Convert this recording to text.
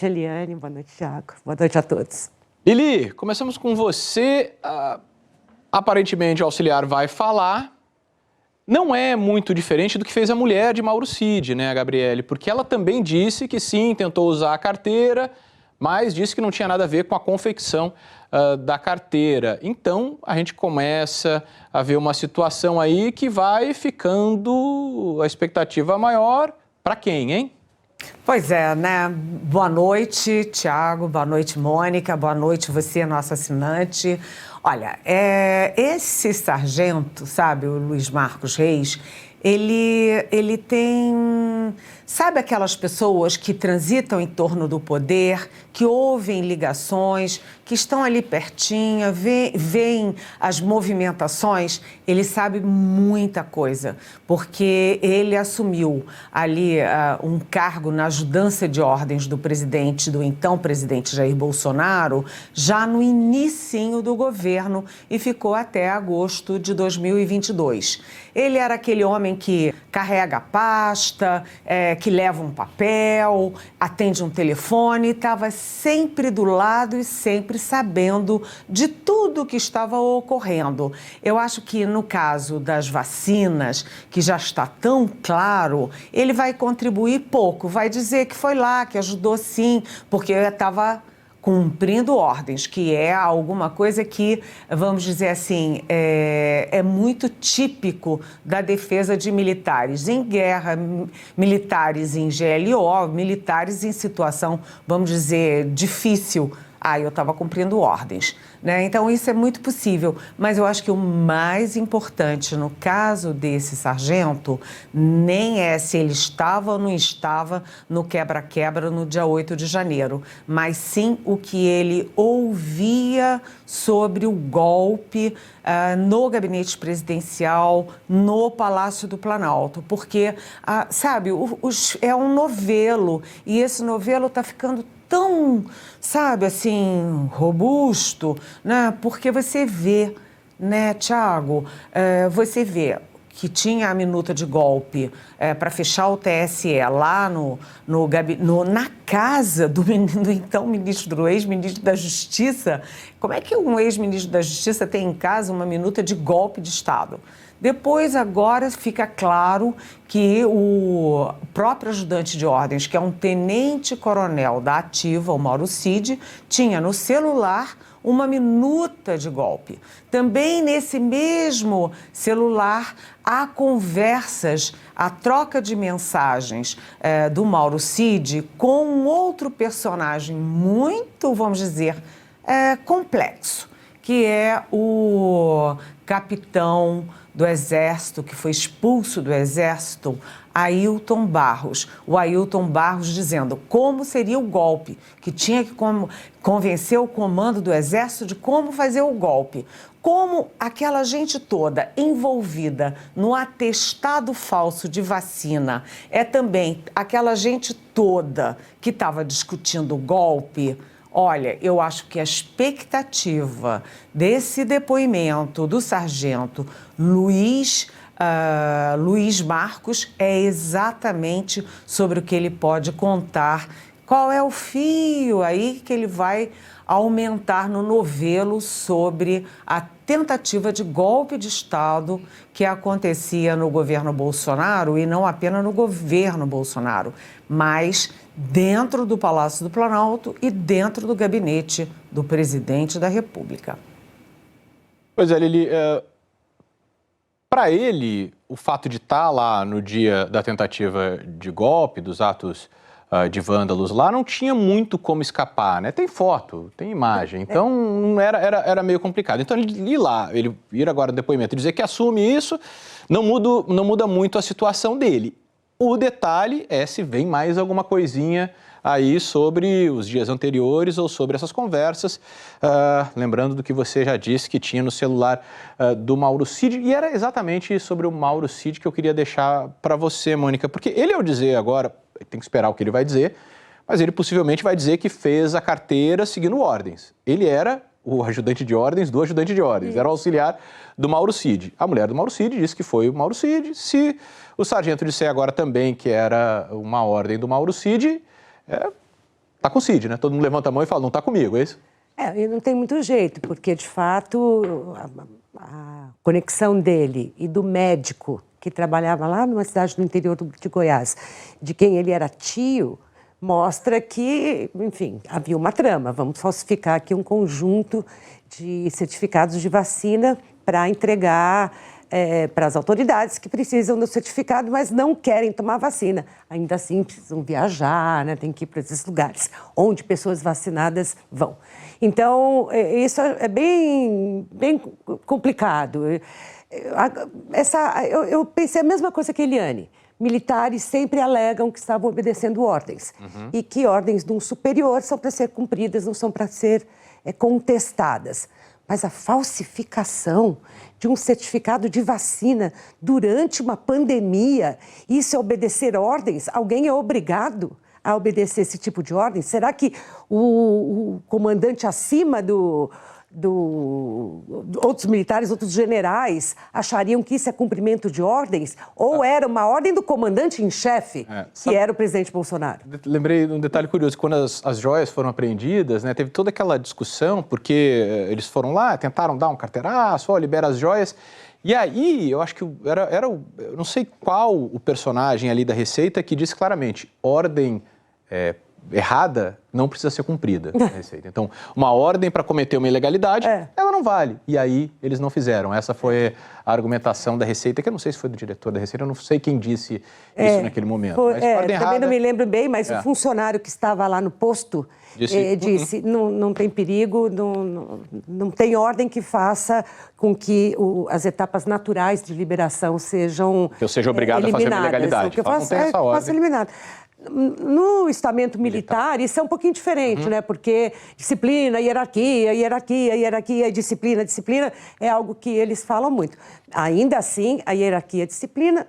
Eliane, boa noite, Thiago. Boa noite a todos. Lili, começamos com você. Aparentemente, o auxiliar vai falar. Não é muito diferente do que fez a mulher de Mauro Cid, né, a Gabriele? Porque ela também disse que sim, tentou usar a carteira, mas disse que não tinha nada a ver com a confecção da carteira. Então, a gente começa a ver uma situação aí que vai ficando a expectativa maior para quem, hein? Pois é, né? Boa noite, Thiago. Boa noite, Mônica. Boa noite, você, nosso assinante. Olha, esse sargento, sabe, o Luiz Marcos Reis, ele tem... Sabe aquelas pessoas que transitam em torno do poder, que ouvem ligações, que estão ali pertinho, veem as movimentações? Ele sabe muita coisa, porque ele assumiu ali um cargo na ajudância de ordens do presidente, do então presidente Jair Bolsonaro, já no inicinho do governo e ficou até agosto de 2022. Ele era aquele homem que carrega a pasta, que leva um papel, atende um telefone, estava sempre do lado e sempre sabendo de tudo que estava ocorrendo. Eu acho que no caso das vacinas, que já está tão claro, ele vai contribuir pouco, vai dizer que foi lá, que ajudou sim, porque estava cumprindo ordens, que é alguma coisa que, vamos dizer assim, é muito típico da defesa de militares em guerra, militares em GLO, militares em situação, vamos dizer, difícil. Eu estava cumprindo ordens, né? Então, isso é muito possível. Mas eu acho que o mais importante no caso desse sargento nem é se ele estava ou não estava no quebra-quebra no dia 8 de janeiro, mas sim o que ele ouvia sobre o golpe no gabinete presidencial, no Palácio do Planalto. Porque, sabe, é um novelo e esse novelo está ficando tão, sabe, assim, robusto, né? Porque você vê, né, Thiago, você vê que tinha a minuta de golpe para fechar o TSE lá na casa do então ministro, ex-ministro da Justiça. Como é que um ex-ministro da Justiça tem em casa uma minuta de golpe de Estado? Depois, agora, fica claro que o próprio ajudante de ordens, que é um tenente-coronel da Ativa, o Mauro Cid, tinha no celular uma minuta de golpe. Também nesse mesmo celular há conversas, a troca de mensagens do Mauro Cid com um outro personagem muito, vamos dizer, complexo, que é o capitão do Exército, que foi expulso do Exército, Ailton Barros. O Ailton Barros dizendo como seria o golpe, que tinha que convencer o comando do Exército de como fazer o golpe. Como aquela gente toda envolvida no atestado falso de vacina é também aquela gente toda que estava discutindo o golpe. Olha, eu acho que a expectativa desse depoimento do sargento Luiz Marcos é exatamente sobre o que ele pode contar. Qual é o fio aí que ele vai aumentar no novelo sobre a tentativa de golpe de Estado que acontecia no governo Bolsonaro, e não apenas no governo Bolsonaro, mas dentro do Palácio do Planalto e dentro do gabinete do presidente da República. Pois é, Lili, para ele, o fato de estar lá no dia da tentativa de golpe, dos atos de vândalos lá, não tinha muito como escapar, né? Tem foto, tem imagem, então era meio complicado. Então ele ir lá, ele ir agora no depoimento e dizer que assume isso, não muda muito a situação dele. O detalhe é se vem mais alguma coisinha aí sobre os dias anteriores ou sobre essas conversas, lembrando do que você já disse que tinha no celular do Mauro Cid, e era exatamente sobre o Mauro Cid que eu queria deixar para você, Mônica, porque ele, ao dizer agora, tem que esperar o que ele vai dizer, mas ele possivelmente vai dizer que fez a carteira seguindo ordens. Ele era o ajudante de ordens do ajudante de ordens, era o auxiliar do Mauro Cid. A mulher do Mauro Cid disse que foi o Mauro Cid. Se o sargento disser agora também que era uma ordem do Mauro Cid, tá com o CID, né? Todo mundo levanta a mão e fala, não tá comigo, é isso? E não tem muito jeito, porque, de fato, a conexão dele e do médico que trabalhava lá numa cidade do interior de Goiás, de quem ele era tio, mostra que, enfim, havia uma trama. Vamos falsificar aqui um conjunto de certificados de vacina para entregar para as autoridades que precisam do certificado, mas não querem tomar vacina. Ainda assim, precisam viajar, né? Tem que ir para esses lugares onde pessoas vacinadas vão. Então, isso é bem complicado. Eu pensei a mesma coisa que a Eliane. Militares sempre alegam que estavam obedecendo ordens e que ordens de um superior são para ser cumpridas, não são para ser contestadas. Mas a falsificação de um certificado de vacina durante uma pandemia, isso é obedecer ordens? Alguém é obrigado a obedecer esse tipo de ordem? Será que o comandante acima outros militares, outros generais, achariam que isso é cumprimento de ordens? Ou era uma ordem do comandante em chefe, que era o presidente Bolsonaro? Lembrei de um detalhe curioso, quando as joias foram apreendidas, né, teve toda aquela discussão, porque eles foram lá, tentaram dar um carteiraço, libera as joias, e aí eu acho que eu não sei qual o personagem ali da Receita que disse claramente, ordem errada não precisa ser cumprida na Receita. Então, uma ordem para cometer uma ilegalidade, ela não vale. E aí, eles não fizeram. Essa foi a argumentação da Receita, que eu não sei se foi do diretor da Receita, eu não sei quem disse isso naquele momento. Mas ordem também errada, não me lembro bem, mas o funcionário que estava lá no posto disse não tem perigo, não tem ordem que faça com que as etapas naturais de liberação sejam que eu seja obrigado a fazer uma ilegalidade. Que eu faça eliminado. No estamento militar, isso é um pouquinho diferente, né? Porque disciplina, hierarquia, disciplina é algo que eles falam muito. Ainda assim, a hierarquia e a disciplina